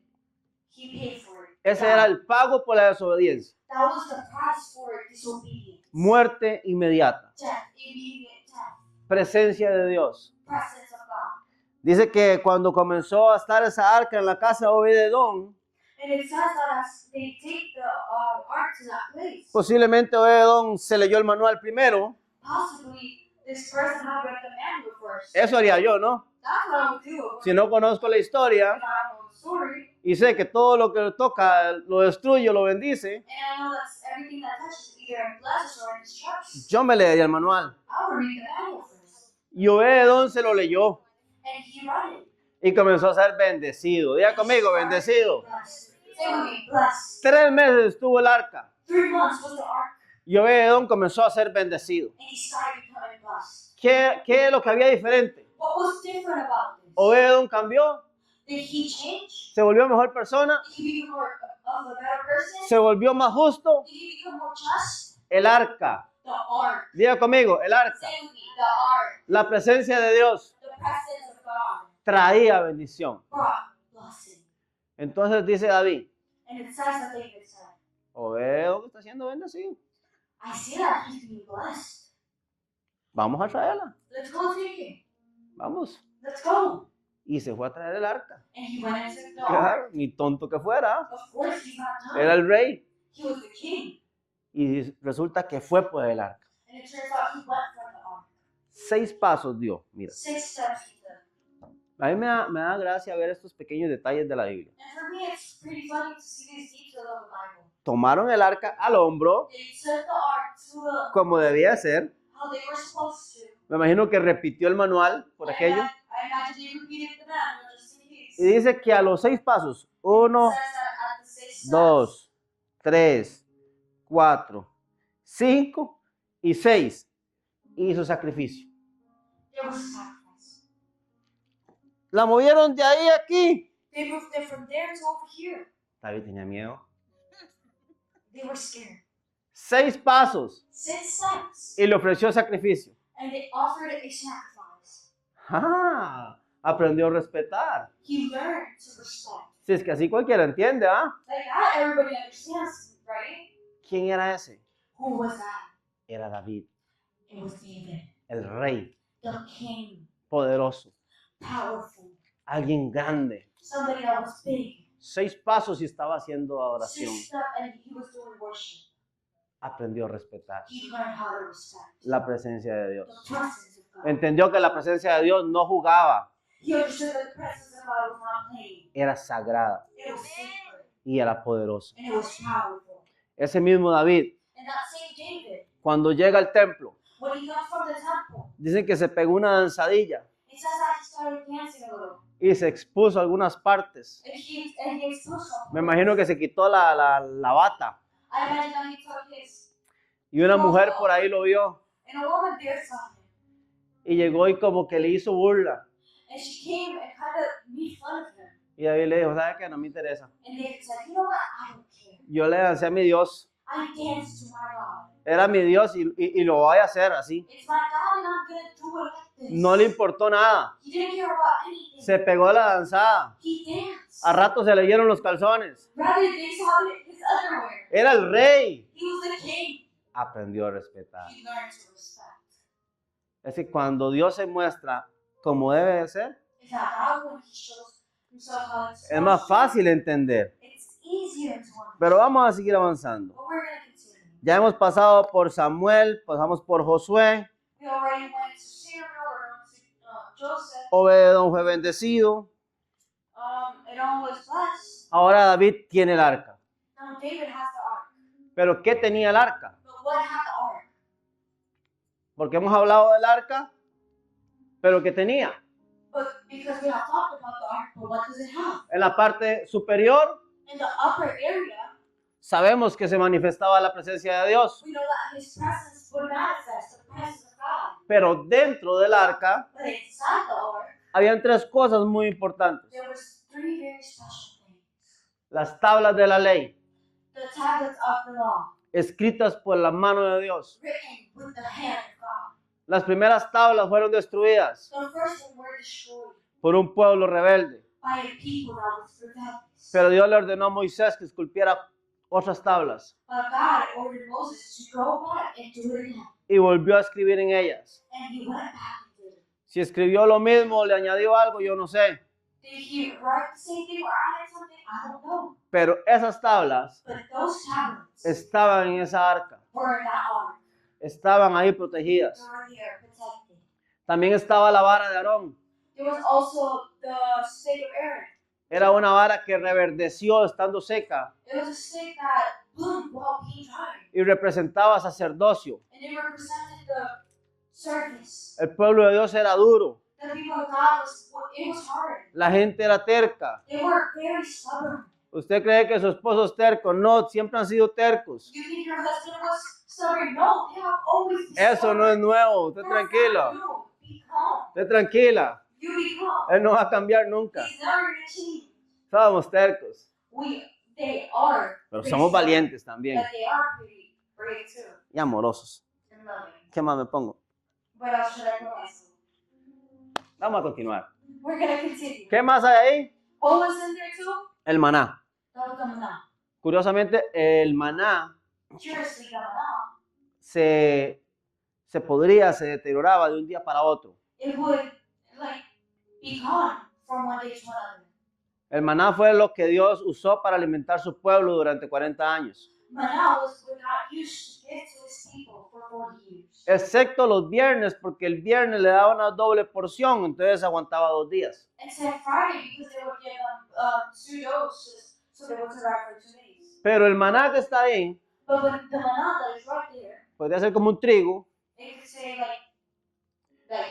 He paid for it. Ese era el pago por la desobediencia. That was the price for disobedience. Muerte inmediata. Death, immediate death. Presencia de Dios. Presence of God. Dice que cuando comenzó a estar esa arca en la casa de Obed-Edom, And it says that as they take the ark to that place, posiblemente Obed-Edom se leyó el manual primero. possibly this person had read the manual first. Eso haría yo, ¿no? That's what I would do. Si no conozco la historia If I know the story, y sé que todo lo que toca lo destruye o lo bendice, and I know that everything that touches either blesses or destructs, yo me leería el manual. I would read the manual first. Y Obed-Edom se lo leyó And he read it. y comenzó a ser bendecido. Diga conmigo, bendecido. Say with me, blessed. 3 meses estuvo el arca. 3 months was the ark, Y Obed-Edom comenzó a ser bendecido. and he started becoming blessed. ¿Qué es lo que había diferente? What was different about this? Obed-Edom cambió, Did he change? se volvió mejor persona, Did he become more of a better person? se volvió más justo. Did he become more just? El arca, The ark. diga conmigo, el arca, Say with me, the ark. la presencia de Dios The presence of God traía bendición. brought blessing. Entonces dice David, And it says that David said, Obed-Edom está siendo bendecido. I see that he's being blessed. Vamos a traerla, Let's go take him. vamos. Let's go. Y se fue a traer el arca. And he went and took the ark. Claro, ni tonto que fuera, Of course, he's not done. era el rey. He was the king. Y resulta que fue por el arca. And it turns out he went for the ark. 6 pasos dio, mira. 6 steps he took. A mí me da gracia ver estos pequeños detalles de la Biblia. And for me, it's pretty funny to see these details of the Bible. Tomaron el arca al hombro, They took the ark to the, como debía ser. how they were supposed to. Me imagino que repitió el manual por aquello. I imagine they repeated the manual just in case. Y dice que a los 6 pasos, 1, It says that at the 6 steps, 2, 3, 4, 5 y 6 hizo sacrificio. there was a sacrifice. La movieron de ahí a aquí. They moved it from there to over here. David tenía miedo. They were scared. 6 pasos 6 steps. y le ofreció sacrificio. And they offered a sacrifice. Ah, aprendió a respetar. He learned to respect. Si es que así cualquiera entiende, ¿ah? Like that, everybody understands, right? ¿Quién era ese? Who was that? Era David, It was David, el rey, the king, poderoso, powerful, alguien grande. somebody that was big. 6 pasos y estaba haciendo adoración. 6 steps, and he was doing worship. Aprendió a respetar He learned how to respect la presencia de the Dios. presence of God. Entendió que la presencia de Dios no jugaba, He understood that the presence of God was not playing. era sagrada It was sacred, y era poderosa. and it was powerful. Ese mismo David, And that same David, cuando llega al templo, when he got from the temple, dicen que se pegó una danzadilla it says that he started dancing a little. y se expuso algunas partes. And he exposed something. Me imagino que se quitó la bata I imagine that he took his, y una mujer por ahí lo vio and a woman there saw him. y llegó y como que le hizo burla. And she came and kind of made fun of him. Y David le dijo, ¿sabes qué? No me interesa. And David said, you know what? I don't care. Yo le dancé a mi Dios. I dance to my God. Era mi Dios y lo voy a hacer así. It's my God and I'm going to do it like this. No le importó nada. He didn't care about anything. Se pegó la danzada. He danced. A rato se le dieron los calzones. Rather, they saw his underwear. Era el rey. He was the king. Aprendió a respetar. He learned to respect. Es que cuando Dios se muestra como debe de ser, It's that God, when he shows himself how it's es más fácil entender. it's easier to understand. Pero vamos a seguir avanzando. But we're going to continue. Ya hemos pasado por Samuel, pasamos por Josué. We already went to Samuel, we're on to Joseph. Obed-Edom fue bendecido. It all was blessed. Ahora David tiene el arca. Now David has the ark. Pero ¿qué tenía el arca? But what had the ark? Porque hemos hablado del arca, pero ¿qué tenía? But because we have talked about the ark, but what does it have? En la parte superior In the upper area, sabemos que se manifestaba la presencia de Dios. we know that his presence would manifest, the presence of God. Pero dentro del arca But inside the ark, habían 3 cosas muy importantes. there was 3 very special things. Las tablas de la ley, The tablets of the law, escritas por la mano de Dios. written with the hand of God. Las primeras tablas fueron destruidas The first one were destroyed por un pueblo rebelde. by a people that was rebellious. Pero Dios le ordenó a Moisés que esculpiera otras tablas But God ordered Moses to go back and do it again. y volvió a escribir en ellas. And he went back and did it. Si escribió lo mismo o le añadió algo, yo no sé. Did he write the same thing or add something? I don't know. Pero esas tablas But those tablets estaban en esa arca, were in that ark. estaban ahí They protegidas. were there protected. También estaba la vara de Aarón. There was also the stick of Aaron. Era una vara que reverdeció estando seca It was a stick that bloomed while being dry. y representaba sacerdocio. And it represented the service. El pueblo de Dios era duro, The people of God it was hard. la gente era terca. They were very stubborn. ¿Usted cree que su esposo es terco? No, siempre han sido tercos. You think your husband was stubborn? No, they have always been Eso no es nuevo. Usted That's not tranquila. new. Be calm. Usted tranquila. You be calm. Él no va a cambiar nunca. He's never gonna change. Somos tercos. They are. Pero pretty somos stubborn, valientes también. But they are pretty brave too. Y amorosos. And loving. ¿Qué más me pongo? What else should I put myself? Vamos a continuar. We're gonna continue. ¿Qué más hay ahí? What was in there too? El maná. That was the manna. Curiosamente, el maná Curiously, the manna, se deterioraba de un día para otro. it would like be gone from one day to another. El maná fue lo que Dios usó para alimentar su pueblo durante 40 años. Manna was what God used to give to his people for 40 years. Excepto los viernes, porque el viernes le daba una doble porción, entonces aguantaba 2 días. Except Friday because they would give them 2 doses, so they would survive for 2 days. Pero el maná que está ahí, But when the manna that is right there, podría ser como un trigo, it could say like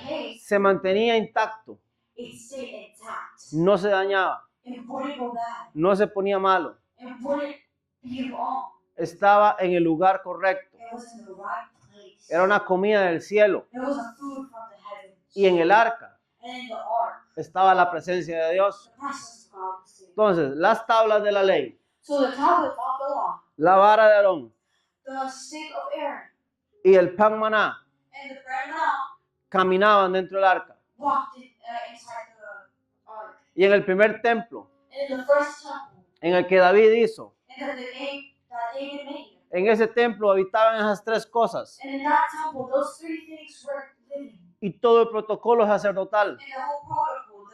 hey, se mantenía intacto, it stayed intact. no se dañaba, It wouldn't go bad. no se ponía malo, It wouldn't be wrong. estaba en el lugar correcto. It was in the right place. Era una comida del cielo. It was a food from the heavens. Y en el arca And in the ark, estaba la presencia de Dios. the presence of God was there. Entonces, las tablas de la ley, So the tablets of the law, la vara de Aarón the stick of Aaron, y el pan maná and the bread manna caminaban dentro del arca. walked inside the ark. Y en el primer templo, And in the first temple, en el que David hizo, and that David made. en ese templo habitaban esas 3 cosas And in that temple, those 3 things were living. y todo el protocolo sacerdotal And the whole protocol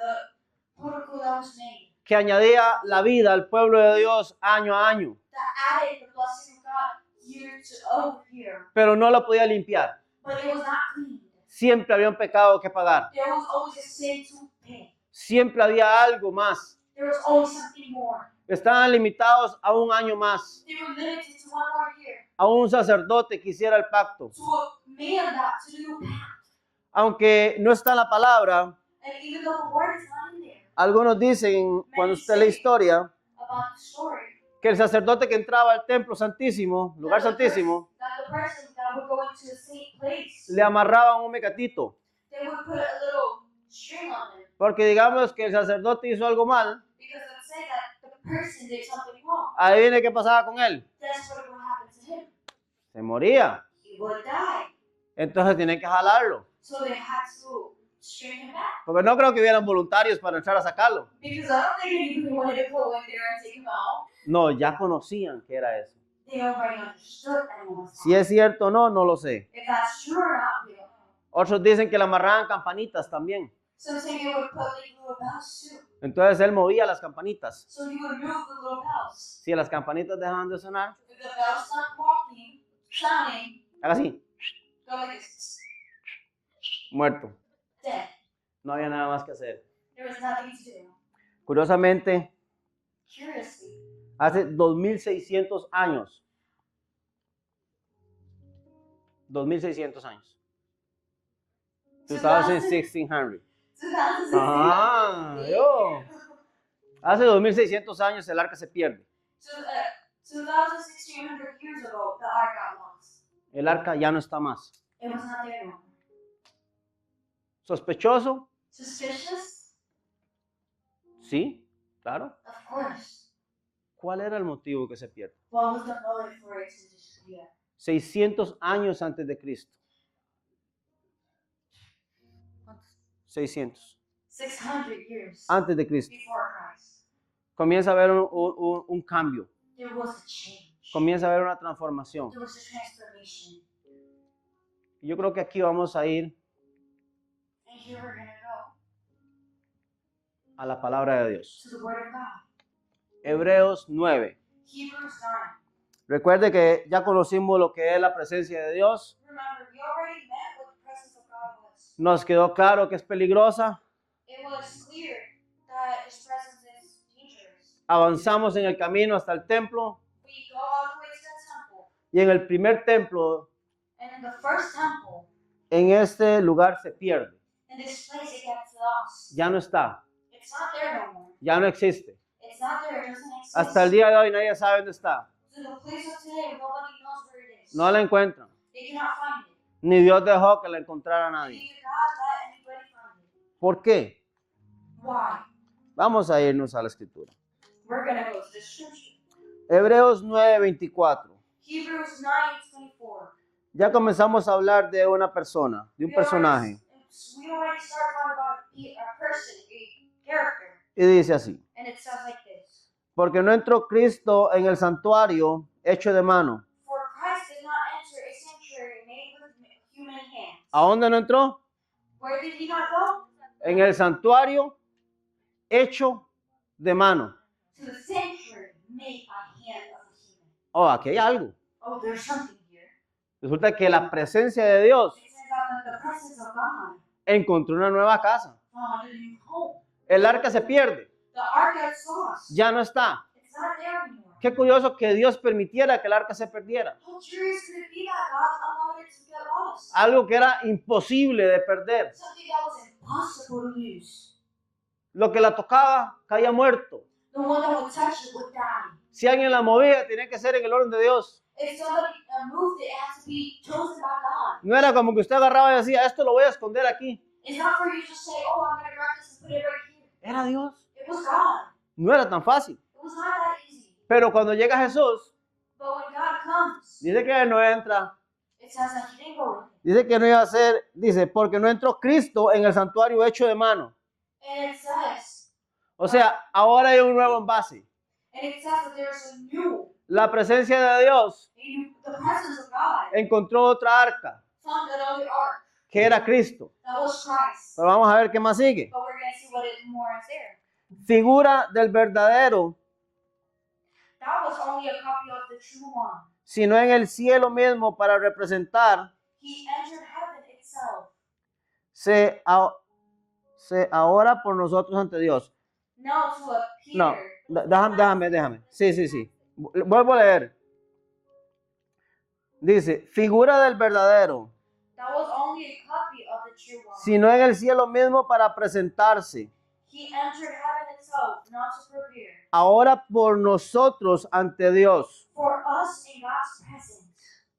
that was made, que añadía la vida al pueblo de Dios año a año, that added the blessing of God year to year. pero no la podía limpiar. But it was not clean. Siempre había un pecado que pagar. There was always a sin to pay. Siempre había algo más. There was always something more. Estaban limitados a un año más, They were limited to 1 more year. a un sacerdote que hiciera el pacto. To a man that to do pact. Aunque no está en la palabra, And even though the word is not in there algunos dicen, cuando usted lee historia, about the story, que el sacerdote que entraba al templo santísimo, lugar santísimo, that the person that would go into the same place, le amarraban un mecatito. they would put a little string on it. Porque digamos que el sacerdote hizo algo mal, Because it said that the person did something wrong. ahí viene qué pasaba con él. That's what would happen to him. Se moría. He would die. Entonces tienen que jalarlo. So they had to string him back. Porque no creo que hubieran voluntarios para entrar a sacarlo. Because I don't think anybody wanted to go in there and take him out. No, ya conocían que era eso. They already understood that it was Si es cierto o no, no lo sé. If that's true or not, we don't know. Otros dicen que le amarraban campanitas también. Some say they would put like little bells too. Entonces él movía las campanitas. So he would move the little bells. Si las campanitas dejaban de sonar, If the bells stopped walking, sounding, haga así, go like this. muerto. Dead. No había nada más que hacer. There was nothing to do. Curiosamente, Curiously, hace 2600 años. 2600 años. 1600. 2016. Ah, yo. Hace 2600 años el arca se pierde. So, 2,600 years ago, the ark got lost. El arca ya no está más. It was not there no more. ¿Sospechoso? Suspicious? Sí, claro. Of course. ¿Cuál era el motivo que se pierde? What was the motive for it to disappear? 600 años antes de Cristo. 600. 600 years Antes de Cristo. before Christ. Comienza a haber un cambio. There was a change. Comienza a haber una transformación. There was a transformation. Yo creo que aquí vamos a ir And here we're going to go a la palabra de Dios. to the Word of God. Hebreos 9. Hebrews 9. Recuerde que ya conocimos lo que es la presencia de Dios. Remember, we already met what the presence of God was. Nos quedó claro que es peligrosa. It was clear that His presence is dangerous. Avanzamos en el camino hasta el templo. We go all the way to the temple. Y en el primer templo, And in the first temple, en este lugar se pierde. in this place, it gets lost. Ya no está. It's not there no more. Ya no existe. It's It's not there. It doesn't exist. Hasta el día de hoy nadie sabe dónde está. To the place of today, nobody knows where it is. No la encuentran. They cannot find it. Ni Dios dejó que la encontrara nadie. Neither God let anybody find it. ¿Por qué? Why? Vamos a irnos a la escritura. We're going to go to the scripture. Hebreos 9:24. Hebrews 9:24. Ya comenzamos a hablar de una persona, de un personaje. We already started talking about a person, a character. Y dice así. And it sounds like this. Porque no entró Cristo en el santuario hecho de mano. For Christ did not enter a sanctuary made with human hands. ¿A dónde no entró? Where did he not go? En el santuario hecho de mano. To the sanctuary made by hand of a human. Oh, aquí hay algo. Oh, there's something here. Resulta que la presencia de Dios It says that the presence of God encontró una nueva casa. found a new home. El arca se pierde. The ark gets lost. Ya no está. It's not there anymore. Qué curioso que Dios permitiera que el arca se perdiera. How curious could it be that God allowed it to get lost? Algo que era imposible de perder. Something that was impossible to lose. Lo que la tocaba caía muerto. The one that would touch it would die. Si alguien la movía, tenía que ser en el orden de Dios. If somebody moved it, it had to be chosen by God. No era como que usted agarraba y decía, esto lo voy a esconder aquí. It's not for you to say, oh, I'm going to grab this and put it right here. Era Dios. It was God. No era tan fácil. It was not that easy. Pero cuando llega Jesús, But when God comes, dice que no entra. it says that he didn't go in. Dice que no iba a ser, dice, porque no entró Cristo en el santuario hecho de mano. And it says, O sea, ahora hay un nuevo envase. that there's a new, La presencia de Dios the presence of God encontró otra arca, found another ark. que era Cristo. That was Christ. Pero vamos a ver qué más sigue. But we're going to see what more is there. Figura del verdadero, That was only a copy of the true one. sino en el cielo mismo para representar He entered heaven itself. se ahora por nosotros ante Dios. Now to appear. No, déjame. Sí. Vuelvo a leer. Dice, figura del verdadero, That was only a copy of the true one. sino en el cielo mismo para presentarse. He entered heaven itself, not to prepare. Ahora por nosotros ante Dios. For us in God's presence.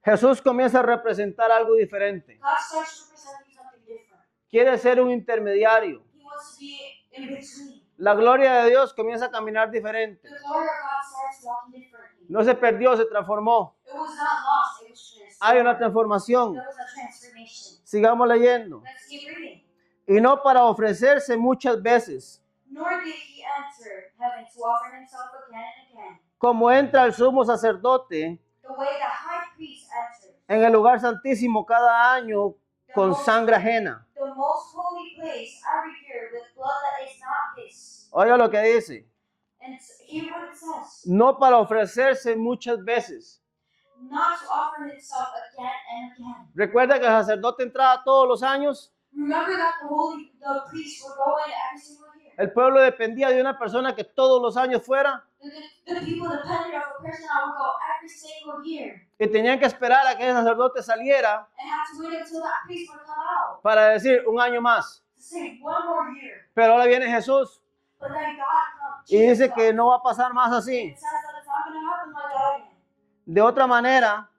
Jesús comienza a representar algo diferente. God starts representing something different. Quiere ser un intermediario. He wants to be in between. La gloria de Dios comienza a caminar diferente. The glory of God starts walking differently. No se perdió, se transformó. It was not lost, it was transformed. Hay una transformación. There was a transformation. Sigamos leyendo. Let's keep reading. Y no para ofrecerse muchas veces, Nor did he enter heaven to offer himself again and again. como entra el sumo sacerdote The way the high priest enters. en el lugar santísimo cada año con sangre ajena. The most holy place every year with blood that is not his. Oiga lo que dice. And hear what it says. No para ofrecerse muchas veces. Not to offer himself again and again. Recuerda que el sacerdote entraba todos los años. Remember that the priest would go in every single year. El pueblo dependía de una persona que todos los años fuera The people depended on a person that would go every single year. y tenían que esperar a que el sacerdote saliera And had to wait until that priest would come out. para decir un año más. To say one more year. Pero ahora viene Jesús But then God comes. y dice que no va a pasar más así. It says that it's not going to happen like that again. De otra manera,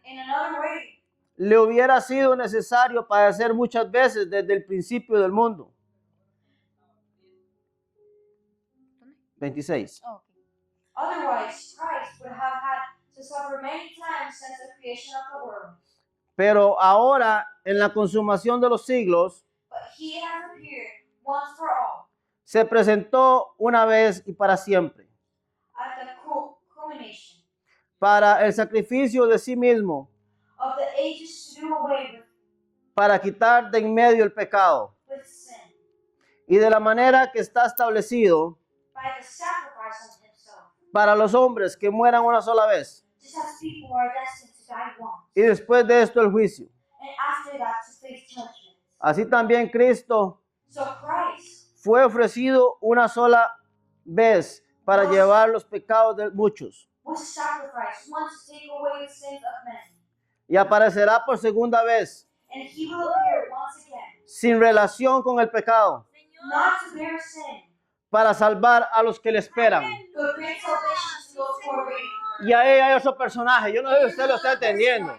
In another way, le hubiera sido necesario padecer muchas veces desde el principio del mundo. 26. otherwise Christ would have had to suffer many times since the creation of the world. Pero ahora, en la consumación de los siglos, But he has appeared once for all se presentó una vez y para siempre, at the culmination para el sacrificio de sí mismo, of the ages to do away para quitar de en medio el pecado, with sin y de la manera que está establecido by the sacrifice of himself, para los hombres que mueran una sola vez, just as people are destined to die once, y después de esto el juicio. and after that to face judgment. Así también Cristo So Christ fue ofrecido una sola vez para llevar los pecados de muchos, was sacrificed once to take away the sins of men, y aparecerá por segunda vez, and he will appear once again, sin relación con el pecado, not to bear sin, para salvar a los que le esperan. But great salvation to those who are waiting for it. Y ahí hay otro personaje. Yo no sé si usted lo está entendiendo.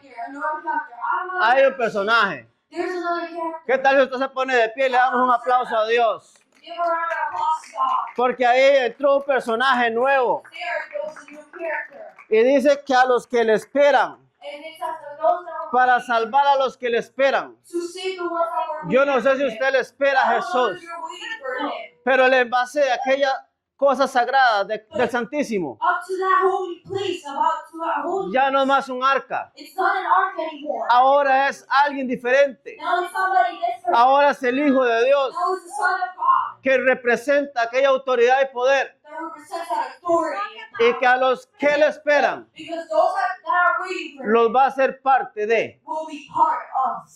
Hay un personaje. There's another character. ¿Qué tal si usted se pone de pie y le damos un aplauso a Dios? Give a round of applause to God. Porque ahí entró un personaje nuevo. There goes a new character. Y dice que a los que le esperan, And it's after those that were para salvar a los que le esperan. to save the ones that were Yo no waiting sé for si him. usted le espera a I don't know if Jesús, you're waiting for him. pero en base a aquellas cosas sagradas del Santísimo, Up to that holy place, about to that holy. ya no es más un arca. It's not an ark anymore. Ahora es alguien diferente. Now it's somebody different. Ahora es el Hijo de Dios Now it's the Son of God que representa aquella autoridad y poder. that represents that authority and Y power. que a los que le esperan Because those that are waiting for him los va a hacer parte de. will be part of.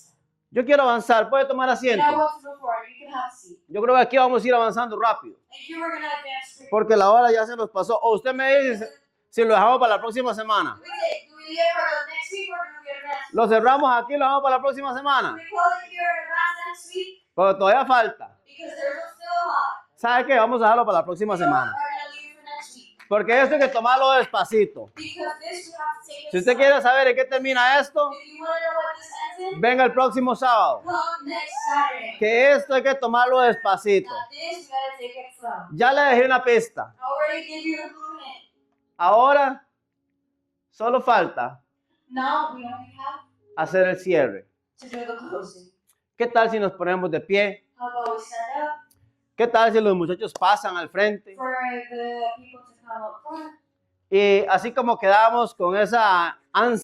Yo quiero avanzar. Puede tomar And I asiento. want to go for it. You can have a seat. Yo creo que aquí vamos a ir avanzando rápido. And here we're going to advance straight. Porque la hora ya se nos pasó. O usted me dice si lo dejamos para la próxima semana. Do we leave it for the next week or do we advance? Lo cerramos aquí y lo dejamos para la próxima Do semana. we close it here and advance next week? Pero todavía falta. Because there's still a lot. ¿Sabe qué? Vamos a dejarlo para la próxima So we're semana. going to leave it for next week. Porque esto hay que tomarlo despacito. Because this we have to take Si it usted slow. quiere saber en qué termina esto, If you want to know what this ends in, venga el próximo sábado. come next Saturday. Que esto hay que tomarlo despacito. Now this, we got to take it slow. Ya le dejé una pista. I already gave you the blue hint. Ahora solo falta Now we only have hacer el cierre. to do the closing. ¿Qué tal si nos ponemos de pie? How about we stand up ¿Qué tal si los muchachos pasan al frente? for the people to come up front? Y así como quedamos con esa ansia